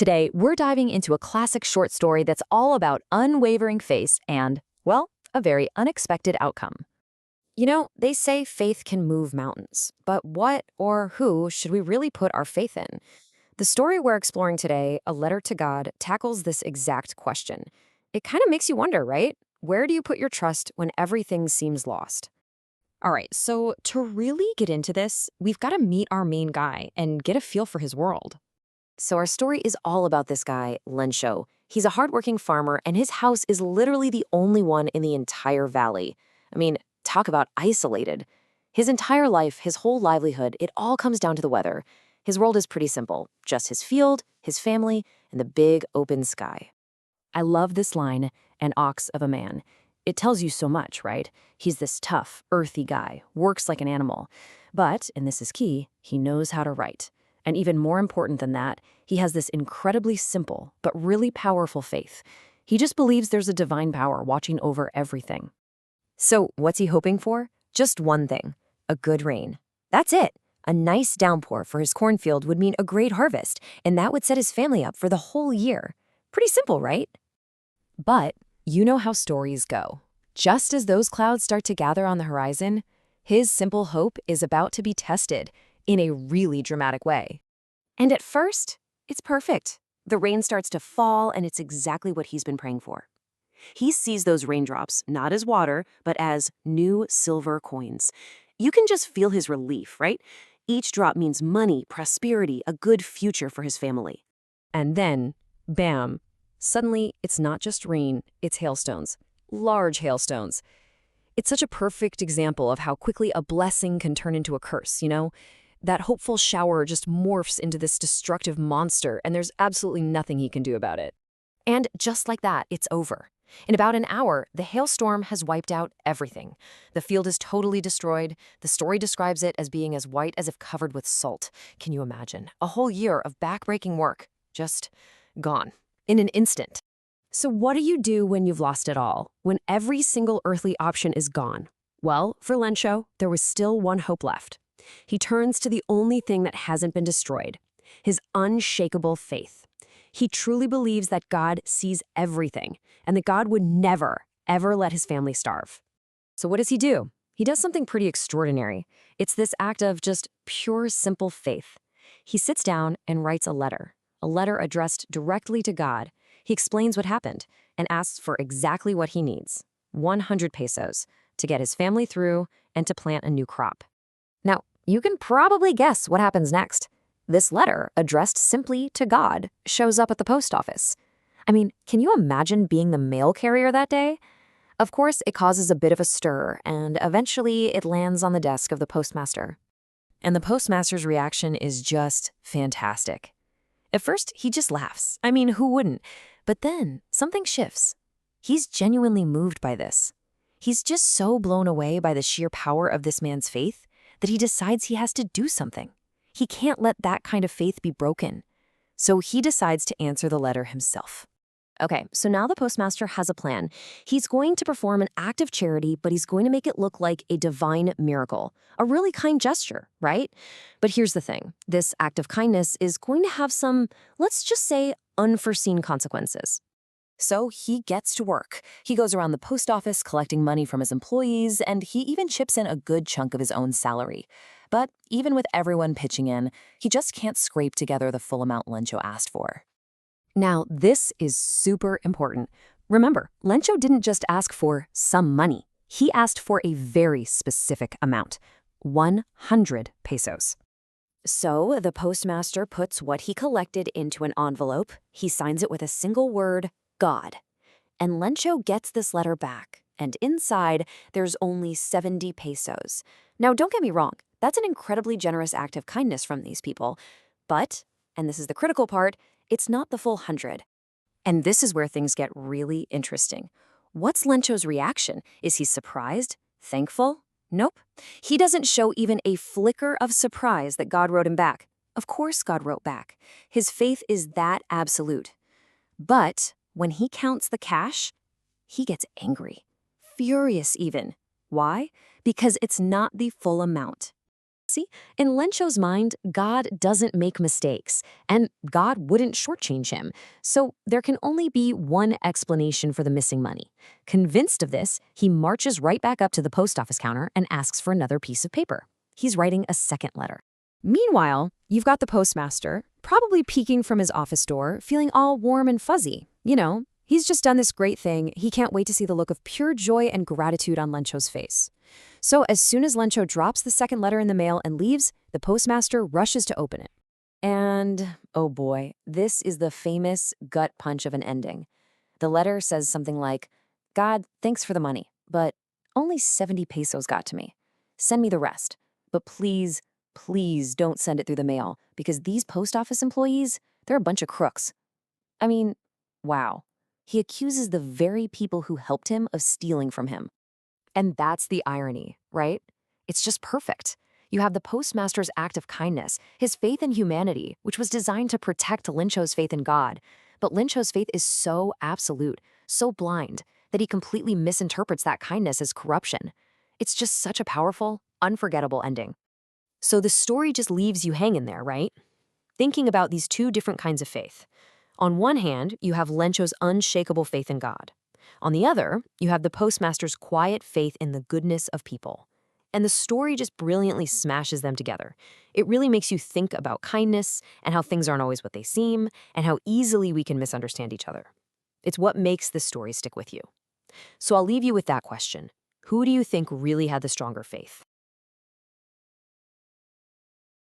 Today, we're diving into a classic short story that's all about unwavering faith and, well, a very unexpected outcome. You know, they say faith can move mountains, but what or who should we really put our faith in? The story we're exploring today, A Letter to God, tackles this exact question. It kind of makes you wonder, right? Where do you put your trust when everything seems lost? All right, so to really get into this, we've got to meet our main guy and get a feel for his world. So our story is all about this guy, Lensho. He's a hardworking farmer, and his house is literally the only one in the entire valley. I mean, talk about isolated. His entire life, his whole livelihood, it all comes down to the weather. His world is pretty simple, just his field, his family, and the big open sky. I love this line, an ox of a man. It tells you so much, right? He's this tough, earthy guy, works like an animal. But, and this is key, he knows how to write. And even more important than that, he has this incredibly simple but really powerful faith. He just believes there's a divine power watching over everything. So what's he hoping for? Just one thing, a good rain. That's it. A nice downpour for his cornfield would mean a great harvest, and that would set his family up for the whole year. Pretty simple, right? But you know how stories go. Just as those clouds start to gather on the horizon, his simple hope is about to be tested in a really dramatic way. And at first, it's perfect. The rain starts to fall, and it's exactly what he's been praying for. He sees those raindrops not as water, but as new silver coins. You can just feel his relief, right? Each drop means money, prosperity, a good future for his family. And then, bam, suddenly it's not just rain, it's hailstones. Large hailstones. It's such a perfect example of how quickly a blessing can turn into a curse, you know? That hopeful shower just morphs into this destructive monster, and there's absolutely nothing he can do about it. And just like that, it's over. In about an hour, the hailstorm has wiped out everything. The field is totally destroyed. The story describes it as being as white as if covered with salt. Can you imagine? A whole year of back-breaking work, just gone, in an instant. So what do you do when you've lost it all? When every single earthly option is gone? Well, for Lensho, there was still one hope left. He turns to the only thing that hasn't been destroyed, his unshakable faith. He truly believes that God sees everything and that God would never, ever let his family starve. So what does he do? He does something pretty extraordinary. It's this act of just pure, simple faith. He sits down and writes a letter addressed directly to God. He explains what happened and asks for exactly what he needs, 100 pesos, to get his family through and to plant a new crop. Now, you can probably guess what happens next. This letter, addressed simply to God, shows up at the post office. I mean, can you imagine being the mail carrier that day? Of course, it causes a bit of a stir, and eventually it lands on the desk of the postmaster. And the postmaster's reaction is just fantastic. At first, he just laughs. I mean, who wouldn't? But then, something shifts. He's genuinely moved by this. He's just so blown away by the sheer power of this man's faith that he decides he has to do something. He can't let that kind of faith be broken. So he decides to answer the letter himself. Okay, so now the postmaster has a plan. He's going to perform an act of charity, but he's going to make it look like a divine miracle, a really kind gesture, right? But here's the thing. This act of kindness is going to have some, let's just say, unforeseen consequences. So he gets to work. He goes around the post office collecting money from his employees, and he even chips in a good chunk of his own salary. But even with everyone pitching in, he just can't scrape together the full amount Lensho asked for. Now, this is super important. Remember, Lensho didn't just ask for some money. He asked for a very specific amount, 100 pesos. So the postmaster puts what he collected into an envelope. He signs it with a single word, God. And Lensho gets this letter back, and inside, there's only 70 pesos. Now, don't get me wrong, that's an incredibly generous act of kindness from these people. But, and this is the critical part, it's not the full 100. And this is where things get really interesting. What's Lensho's reaction? Is he surprised? Thankful? Nope. He doesn't show even a flicker of surprise that God wrote him back. Of course God wrote back. His faith is that absolute. But when he counts the cash, he gets angry. Furious even. Why? Because it's not the full amount. See, in Lencho's mind, God doesn't make mistakes, and God wouldn't shortchange him. So there can only be one explanation for the missing money. Convinced of this, he marches right back up to the post office counter and asks for another piece of paper. He's writing a second letter. Meanwhile, you've got the postmaster, probably peeking from his office door, feeling all warm and fuzzy. He's just done this great thing. He can't wait to see the look of pure joy and gratitude on Lencho's face. So as soon as Lencho drops the second letter in the mail and leaves, the postmaster rushes to open it. And, oh boy, this is the famous gut punch of an ending. The letter says something like, "God, thanks for the money, but only 70 pesos got to me. Send me the rest. But please, please don't send it through the mail, because these post office employees, they're a bunch of crooks." I mean, wow. He accuses the very people who helped him of stealing from him. And that's the irony, right? It's just perfect. You have the postmaster's act of kindness, his faith in humanity, which was designed to protect Lencho's faith in God. But Lencho's faith is so absolute, so blind, that he completely misinterprets that kindness as corruption. It's just such a powerful, unforgettable ending. So the story just leaves you hanging there, right? Thinking about these two different kinds of faith. On one hand, you have Lencho's unshakable faith in God. On the other, you have the postmaster's quiet faith in the goodness of people. And the story just brilliantly smashes them together. It really makes you think about kindness and how things aren't always what they seem and how easily we can misunderstand each other. It's what makes this story stick with you. So I'll leave you with that question. Who do you think really had the stronger faith?